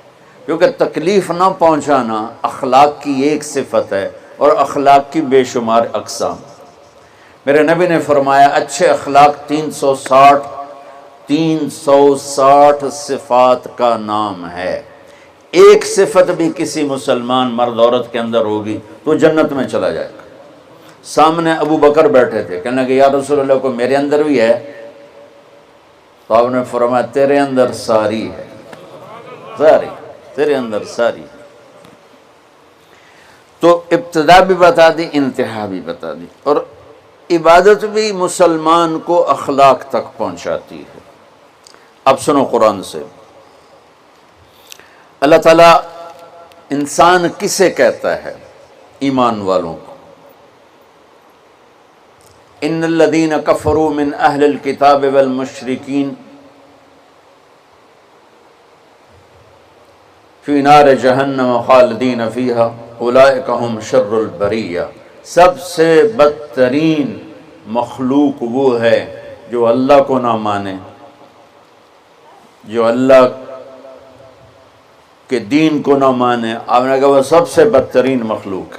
کیونکہ تکلیف نہ پہنچانا اخلاق کی ایک صفت ہے، اور اخلاق کی بے شمار اقسام۔ میرے نبی نے فرمایا اچھے اخلاق 360 صفات کا نام ہے، ایک صفت بھی کسی مسلمان مرد عورت کے اندر ہوگی تو جنت میں چلا جائے گا۔ سامنے ابو بکر بیٹھے تھے، کہنے لگے یا رسول اللہ، کو میرے اندر بھی ہے؟ تو آپ نے فرمایا تیرے اندر ساری ہے، ساری، تیرے اندر ساری۔ تو ابتدا بھی بتا دی، انتہا بھی بتا دی، اور عبادت بھی مسلمان کو اخلاق تک پہنچاتی ہے۔ اب سنو قرآن سے، اللہ تعالیٰ انسان کسے کہتا ہے؟ ایمان والوں کو۔ ان الذین کفروا من اہل الکتاب والمشرکین فی نار جہنم خالدین فیہا اولئک ہم شر البریہ، سب سے بدترین مخلوق وہ ہے جو اللہ کو نہ مانے، جو اللہ کے دین کو نہ مانے۔ آپ نے کہا وہ سب سے بدترین مخلوق۔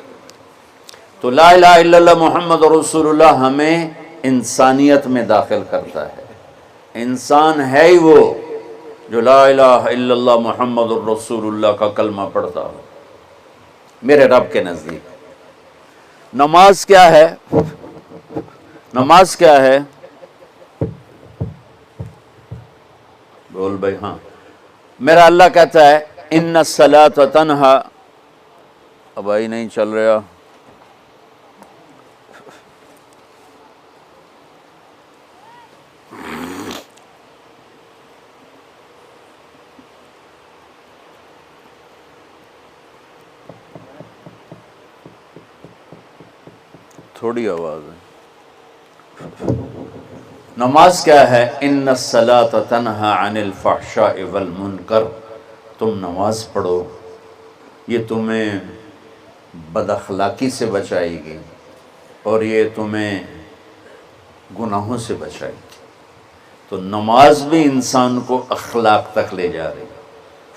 تو لا الہ الا اللہ محمد رسول اللہ ہمیں انسانیت میں داخل کرتا ہے۔ انسان ہے ہی وہ جو لا الہ الا اللہ محمد الرسول اللہ کا کلمہ پڑھتا ہو۔ میرے رب کے نزدیک نماز کیا ہے؟ نماز کیا ہے؟ بول بھائی، ہاں، میرا اللہ کہتا ہے ان الصلاۃ تنہا، اب بھائی نہیں چل رہا، تھوڑی آواز ہے۔ نماز کیا ہے؟ ان الصلاۃ تنہا عن الفحشاء والمنکر، تم نماز پڑھو، یہ تمہیں بد اخلاقی سے بچائے گی اور یہ تمہیں گناہوں سے بچائے گی۔ تو نماز بھی انسان کو اخلاق تک لے جا رہی ہے،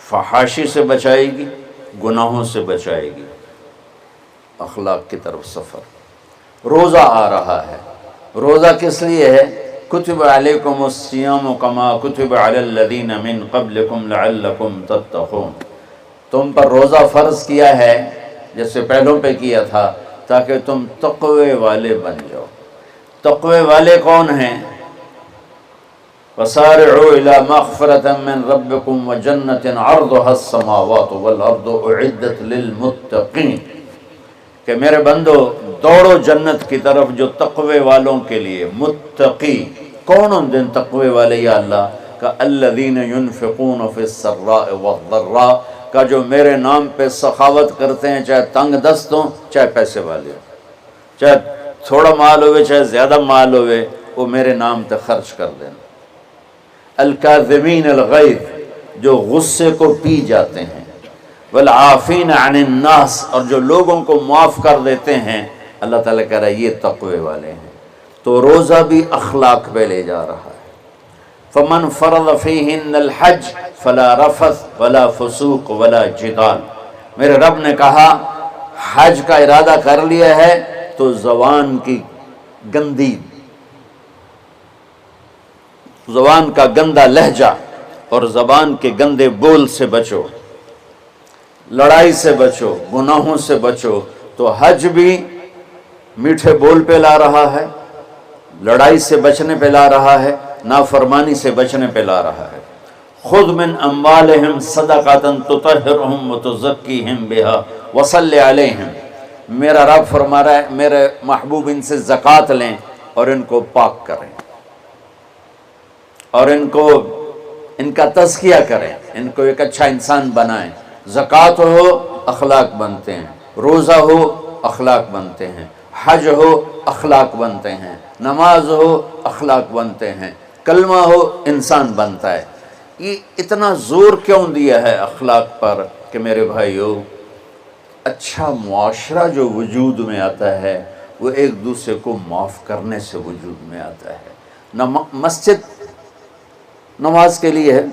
فحاشی سے بچائے گی، گناہوں سے بچائے گی، اخلاق کی طرف سفر۔ روزہ آ رہا ہے، روزہ کس لیے ہے؟ کتب علیکم الصیام کما کتب علی الذین من قبلکم لعلکم تتقون، تم پر روزہ فرض کیا ہے جیسے پہلوں پہ کیا تھا تاکہ تم تقوی والے بن جاؤ۔ تقوی والے کون ہیں؟ وسارعوا الی مغفرۃ من ربکم وجنۃ عرضها السماوات والارض اعدت للمتقین، کہ میرے بندو دوڑو جنت کی طرف جو تقوی والوں کے لیے۔ متقی کون ان دن تقوی والے یا اللہ کا؟ الذین ينفقون فی السراء والضراء، کا جو میرے نام پہ سخاوت کرتے ہیں، چاہے تنگ دست ہوں چاہے پیسے والے ہوں، چاہے تھوڑا مال ہوئے چاہے زیادہ مال ہوئے، وہ میرے نام پہ خرچ کر دینا۔ الکاظمین الغیظ، جو غصے کو پی جاتے ہیں، والعافین عن الناس، اور جو لوگوں کو معاف کر دیتے ہیں، اللہ تعالیٰ کہہ رہا ہے یہ تقوی والے ہیں۔ تو روزہ بھی اخلاق پہ لے جا رہا ہے۔ فمن فرض فیہن الحج فلا رفث ولا فسوق ولا جدال. میرے رب نے کہا حج کا ارادہ کر لیا ہے تو زبان کی گندی، زبان کا گندا لہجہ اور زبان کے گندے بول سے بچو، لڑائی سے بچو، گناہوں سے بچو. تو حج بھی میٹھے بول پہ لا رہا ہے، لڑائی سے بچنے پہ لا رہا ہے، نافرمانی سے بچنے پہ لا رہا ہے. خذ من اموالہم صدقۃ تطہرہم وتزکیہم بہا وصلی علیہم. میرا رب فرما رہا ہے میرے محبوب ان سے زکوٰۃ لیں اور ان کو پاک کریں اور ان کا تزکیہ کریں، ان کو ایک اچھا انسان بنائیں. زکوٰۃ ہو اخلاق بنتے ہیں، روزہ ہو اخلاق بنتے ہیں، حج ہو اخلاق بنتے ہیں، نماز ہو اخلاق بنتے ہیں، کلمہ ہو انسان بنتا ہے. یہ اتنا زور کیوں دیا ہے اخلاق پر کہ میرے بھائیو اچھا معاشرہ جو وجود میں آتا ہے وہ ایک دوسرے کو معاف کرنے سے وجود میں آتا ہے. مسجد نماز کے لیے ہے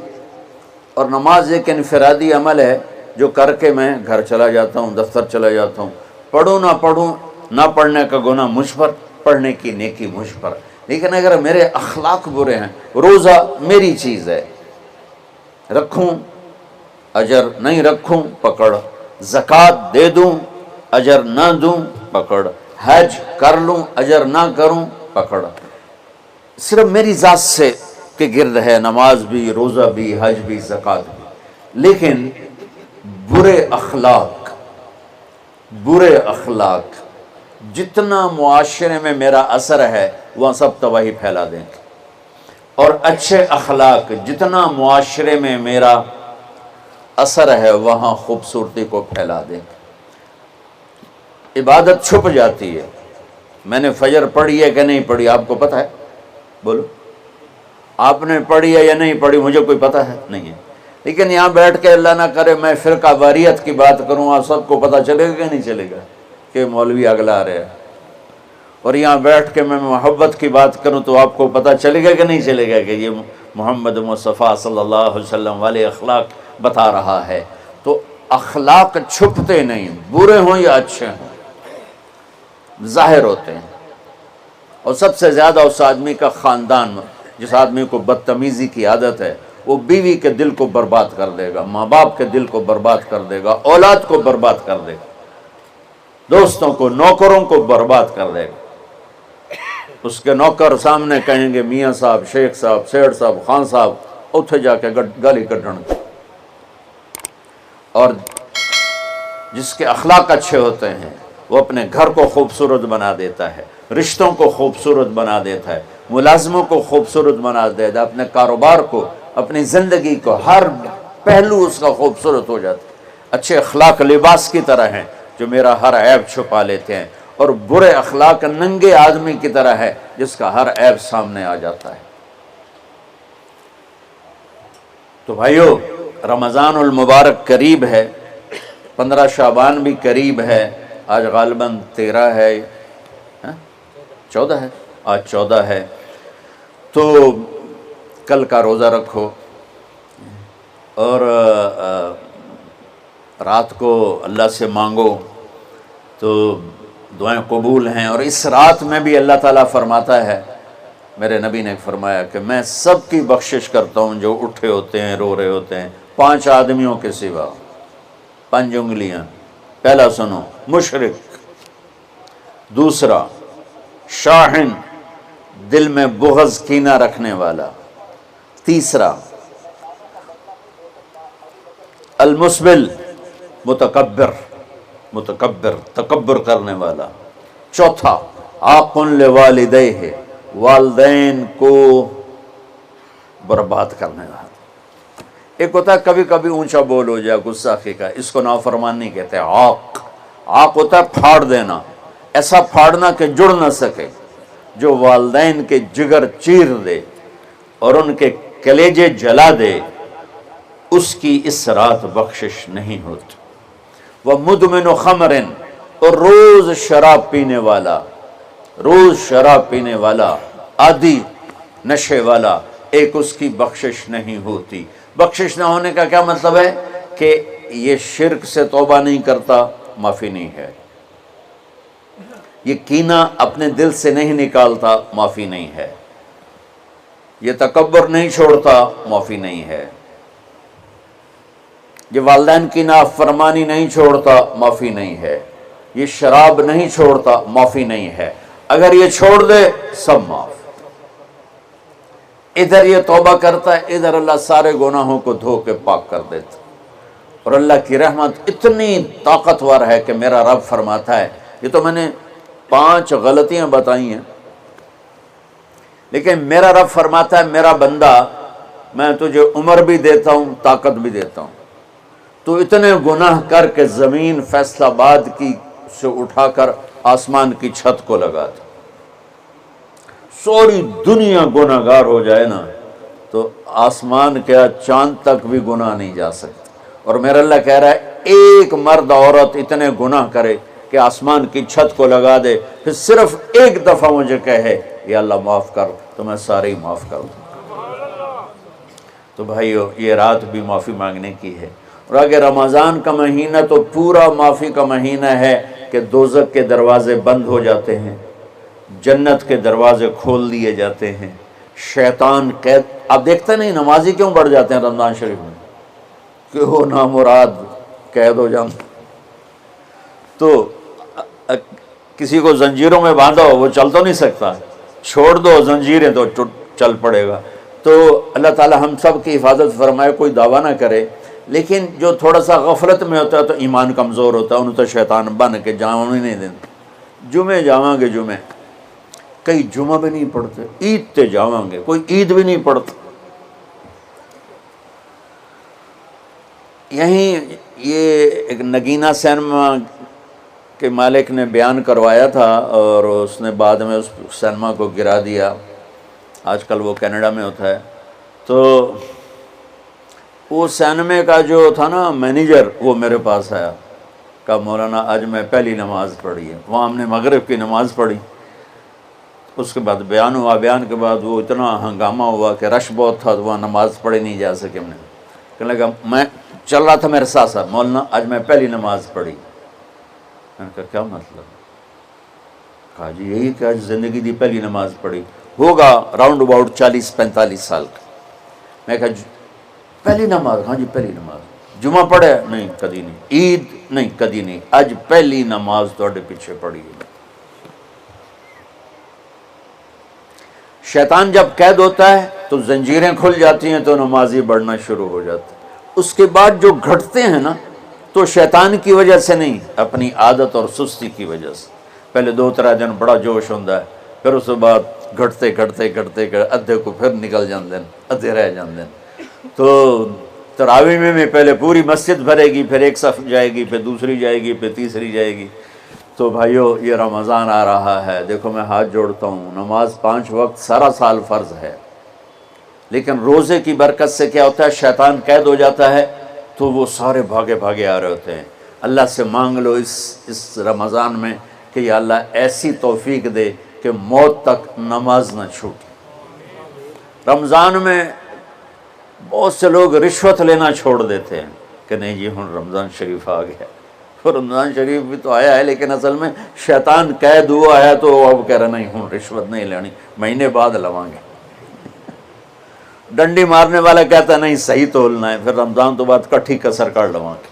اور نماز ایک انفرادی عمل ہے جو کر کے میں گھر چلا جاتا ہوں، دفتر چلا جاتا ہوں، پڑھوں نہ پڑھوں، نہ پڑھنے کا گناہ مجھ پر، پڑھنے کی نیکی مجھ پر. لیکن اگر میرے اخلاق برے ہیں، روزہ میری چیز ہے، رکھوں اجر، نہیں رکھوں پکڑ، زکوٰۃ دے دوں اجر نہ دوں پکڑ، حج کر لوں اجر نہ کروں پکڑ. صرف میری ذات سے کے گرد ہے نماز بھی، روزہ بھی، حج بھی، زکوٰۃ بھی. لیکن برے اخلاق جتنا معاشرے میں میرا اثر ہے وہ سب تباہی پھیلا دیں گے، اور اچھے اخلاق جتنا معاشرے میں میرا اثر ہے وہاں خوبصورتی کو پھیلا دیں گے. عبادت چھپ جاتی ہے. میں نے فجر پڑھی ہے کہ نہیں پڑھی آپ کو پتہ ہے؟ بولو، آپ نے پڑھی ہے یا نہیں پڑھی؟ مجھے کوئی پتہ ہے نہیں ہے. لیکن یہاں بیٹھ کے اللہ نہ کرے میں فرقہ واریت کی بات کروں، آپ سب کو پتہ چلے گا کہ نہیں چلے گا کہ مولوی اگلا رہے ہیں. اور یہاں بیٹھ کے میں محبت کی بات کروں تو آپ کو پتہ چلے گا کہ نہیں چلے گا کہ یہ محمد مصطفیٰ صلی اللہ علیہ وسلم والے اخلاق بتا رہا ہے. تو اخلاق چھپتے نہیں، برے ہوں یا اچھے ہوں ظاہر ہوتے ہیں. اور سب سے زیادہ اس آدمی کا خاندان، جس آدمی کو بدتمیزی کی عادت ہے وہ بیوی کے دل کو برباد کر دے گا، ماں باپ کے دل کو برباد کر دے گا، اولاد کو برباد کر دے گا، دوستوں کو، نوکروں کو برباد کر دے گا. اس کے نوکر سامنے کہیں گے میاں صاحب، شیخ صاحب، سیٹھ صاحب، خان صاحب، اتھے جا کے گالی کڈن. اور جس کے اخلاق اچھے ہوتے ہیں وہ اپنے گھر کو خوبصورت بنا دیتا ہے، رشتوں کو خوبصورت بنا دیتا ہے، ملازموں کو خوبصورت بنا دیتا ہے، اپنے کاروبار کو، اپنی زندگی کو، ہر پہلو اس کا خوبصورت ہو جاتا ہے. اچھے اخلاق لباس کی طرح ہیں جو میرا ہر عیب چھپا لیتے ہیں، اور برے اخلاق ننگے آدمی کی طرح ہے جس کا ہر عیب سامنے آ جاتا ہے. تو بھائیو رمضان المبارک قریب ہے، 15 شعبان بھی قریب ہے، آج غالباً 13 ہے، 14 ہے، آج 14 ہے. تو کل کا روزہ رکھو اور رات کو اللہ سے مانگو تو دعائیں قبول ہیں. اور اس رات میں بھی اللہ تعالیٰ فرماتا ہے، میرے نبی نے فرمایا کہ میں سب کی بخشش کرتا ہوں جو اٹھے ہوتے ہیں، رو رہے ہوتے ہیں، 5 آدمیوں کے سوا. 5 انگلیاں. پہلا سنو، مشرک. دوسرا شاحن، دل میں بغض کینہ رکھنے والا. تیسرا المسبل، متکبر، تکبر کرنے والا. چوتھا عاق لوالدیہ، والدین کو برباد کرنے والا. ایک ہوتا ہے کبھی کبھی اونچا بول ہو جائے گستاخی کا، اس کو نافرمانی کہتے ہیں. عاق ہوتا ہے پھاڑ دینا، ایسا پھاڑنا کہ جڑ نہ سکے، جو والدین کے جگر چیر دے اور ان کے کلیجے جلا دے، اس کی اس رات بخشش نہیں ہوتی. وہ مدمن خمر، اور روز شراب پینے والا، عادی نشے والا، ایک اس کی بخشش نہیں ہوتی۔ بخشش نہ ہونے کا کیا مطلب ہے؟ کہ یہ شرک سے توبہ نہیں کرتا، معافی نہیں ہے، یہ کینہ اپنے دل سے نہیں نکالتا، معافی نہیں ہے، یہ تکبر نہیں چھوڑتا، معافی نہیں ہے، یہ والدین کی نافرمانی نہیں چھوڑتا، معافی نہیں ہے، یہ شراب نہیں چھوڑتا، معافی نہیں ہے۔ اگر یہ چھوڑ دے سب معاف۔ ادھر یہ توبہ کرتا ہے، ادھر اللہ سارے گناہوں کو دھو کے پاک کر دیتا۔ اور اللہ کی رحمت اتنی طاقتور ہے کہ میرا رب فرماتا ہے، یہ تو میں نے 5 غلطیاں بتائی ہیں، لیکن میرا رب فرماتا ہے میرا بندہ میں تجھے عمر بھی دیتا ہوں، طاقت بھی دیتا ہوں، تو اتنے گناہ کر کے زمین فیصل آباد کی سے اٹھا کر آسمان کی چھت کو لگا دے، سوری دنیا گناہ گار ہو جائے نا تو آسمان کیا چاند تک بھی گناہ نہیں جا سکتا۔ اور میرا اللہ کہہ رہا ہے ایک مرد عورت اتنے گناہ کرے کہ آسمان کی چھت کو لگا دے، پھر صرف ایک دفعہ مجھے کہے یا اللہ معاف کر، تو میں سارے ہی معاف کر دوں۔ تو بھائیو یہ رات بھی معافی مانگنے کی ہے۔ اور اگر رمضان کا مہینہ تو پورا معافی کا مہینہ ہے کہ دوزخ کے دروازے بند ہو جاتے ہیں، جنت کے دروازے کھول دیے جاتے ہیں، شیطان قید۔ آپ دیکھتے نہیں نمازی کیوں بڑھ جاتے ہیں رمضان شریف میں؟ کہ وہ نامراد قید ہو جاؤں۔ تو کسی کو زنجیروں میں باندھو وہ چل تو نہیں سکتا، چھوڑ دو زنجیریں تو چل پڑے گا۔ تو اللہ تعالی ہم سب کی حفاظت فرمائے، کوئی دعویٰ نہ کرے، لیکن جو تھوڑا سا غفلت میں ہوتا ہے تو ایمان کمزور ہوتا ہے، انہوں تو شیطان بن کے جاؤں ہی نہیں دیتے۔ جمعے جاواں گے، جمعے کئی جمعہ بھی نہیں پڑھتے، عید تے جاواں گے، کوئی عید بھی نہیں پڑھتا۔ یہیں یہ ایک نگینہ سینما کے مالک نے بیان کروایا تھا اور اس نے بعد میں اس سینما کو گرا دیا، آج کل وہ کینیڈا میں ہوتا ہے۔ تو وہ سینمے کا جو تھا نا مینیجر، وہ میرے پاس آیا، کہا مولانا آج میں پہلی نماز پڑھی ہے۔ وہاں ہم نے مغرب کی نماز پڑھی، اس کے بعد بیان ہوا، بیان کے بعد وہ اتنا ہنگامہ ہوا کہ رش بہت تھا تو وہاں نماز پڑھی نہیں جا سکے۔ ہم نے کہنے لگا، میں چل رہا تھا میرے ساتھ ساتھ، مولانا آج میں پہلی نماز پڑھی۔ میں نے کہا کیا مطلب؟ کہا جی یہی کہ آج زندگی دی پہلی نماز پڑھی، ہوگا راؤنڈ اباؤٹ 40-45 سال کا۔ میں کہا پہلی نماز؟ ہاں جی پہلی نماز۔ جمعہ پڑھے؟ نہیں کدی نہیں۔ عید؟ نہیں کدی نہیں، آج پہلی نماز تھوڑے پیچھے پڑھی ہے۔ شیطان جب قید ہوتا ہے تو زنجیریں کھل جاتی ہیں تو نمازی بڑھنا شروع ہو جاتا ہے۔ اس کے بعد جو گھٹتے ہیں نا تو شیطان کی وجہ سے نہیں، اپنی عادت اور سستی کی وجہ سے۔ پہلے 2-3 دن بڑا جوش ہوتا ہے، پھر اس کے بعد گھٹتے ادھے کو پھر نکل جاندے ہیں، ادھے رہ جاندے ہیں۔ تو تراویح میں بھی پہلے پوری مسجد بھرے گی، پھر ایک صف جائے گی، پھر دوسری جائے گی، پھر تیسری جائے گی۔ تو بھائیو یہ رمضان آ رہا ہے، دیکھو میں ہاتھ جوڑتا ہوں، نماز 5 وقت سارا سال فرض ہے، لیکن روزے کی برکت سے کیا ہوتا ہے، شیطان قید ہو جاتا ہے تو وہ سارے بھاگے آ رہے ہوتے ہیں۔ اللہ سے مانگ لو اس رمضان میں کہ یا اللہ ایسی توفیق دے کہ موت تک نماز نہ چھوٹے۔ رمضان میں بہت سے لوگ رشوت لینا چھوڑ دیتے ہیں کہ نہیں جی ہن رمضان شریف آ گیا۔ رمضان شریف بھی تو آیا ہے، لیکن اصل میں شیطان قید ہوا ہے تو اب کہہ رہا نہیں ہن رشوت نہیں لینی، مہینے بعد لواں گے۔ ڈنڈی مارنے والا کہتا ہے نہیں صحیح تولنا ہے، پھر رمضان تو بعد کٹھی کسر کر لواں گے۔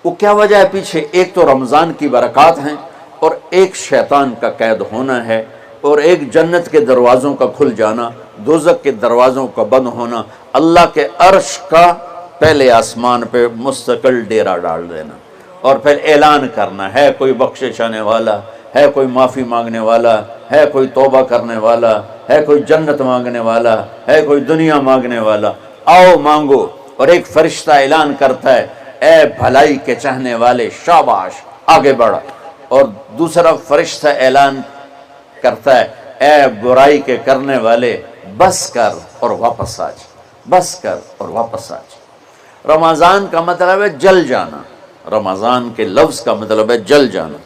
وہ کیا وجہ ہے پیچھے؟ ایک تو رمضان کی برکات ہیں، اور ایک شیطان کا قید ہونا ہے، اور ایک جنت کے دروازوں کا کھل جانا، دوزخ کے دروازوں کا بند ہونا، اللہ کے عرش کا پہلے آسمان پہ مستقل ڈیرا ڈال دینا، اور پھر اعلان کرنا ہے کوئی بخشش آنے والا ہے، کوئی معافی مانگنے والا ہے، کوئی توبہ کرنے والا ہے، کوئی جنت مانگنے والا ہے، کوئی دنیا مانگنے والا، آؤ مانگو۔ اور ایک فرشتہ اعلان کرتا ہے اے بھلائی کے چاہنے والے شاباش آگے بڑھ، اور دوسرا فرشتہ اعلان کرتا ہے اے برائی کے کرنے والے بس کر اور واپس آ جا، بس کر اور واپس آ جا۔ رمضان کا مطلب ہے جل جانا، رمضان کے لفظ کا مطلب ہے جل جانا۔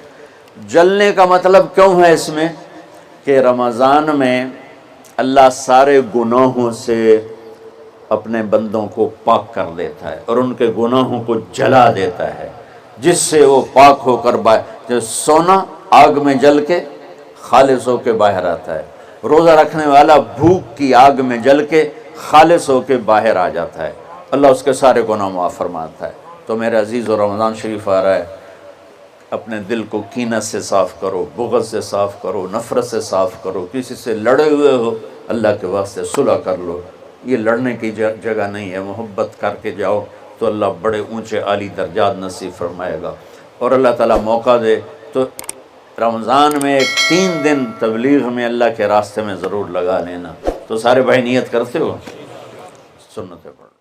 جلنے کا مطلب کیوں ہے اس میں کہ رمضان میں اللہ سارے گناہوں سے اپنے بندوں کو پاک کر دیتا ہے اور ان کے گناہوں کو جلا دیتا ہے، جس سے وہ پاک ہو کر جو سونا آگ میں جل کے خالص ہو کے باہر آتا ہے، روزہ رکھنے والا بھوک کی آگ میں جل کے خالص ہو کے باہر آ جاتا ہے، اللہ اس کے سارے گناہ معاف فرماتا ہے۔ تو میرے عزیز و رمضان شریف آ رہا ہے، اپنے دل کو کینت سے صاف کرو، بغض سے صاف کرو، نفرت سے صاف کرو، کسی سے لڑے ہوئے ہو اللہ کے واسطے صلح کر لو، یہ لڑنے کی جگہ نہیں ہے، محبت کر کے جاؤ تو اللہ بڑے اونچے عالی درجات نصیب فرمائے گا۔ اور اللہ تعالیٰ موقع دے تو رمضان میں 3 دن تبلیغ میں اللہ کے راستے میں ضرور لگا لینا۔ تو سارے بھائی نیت کرتے ہو؟ سنتیں پڑھ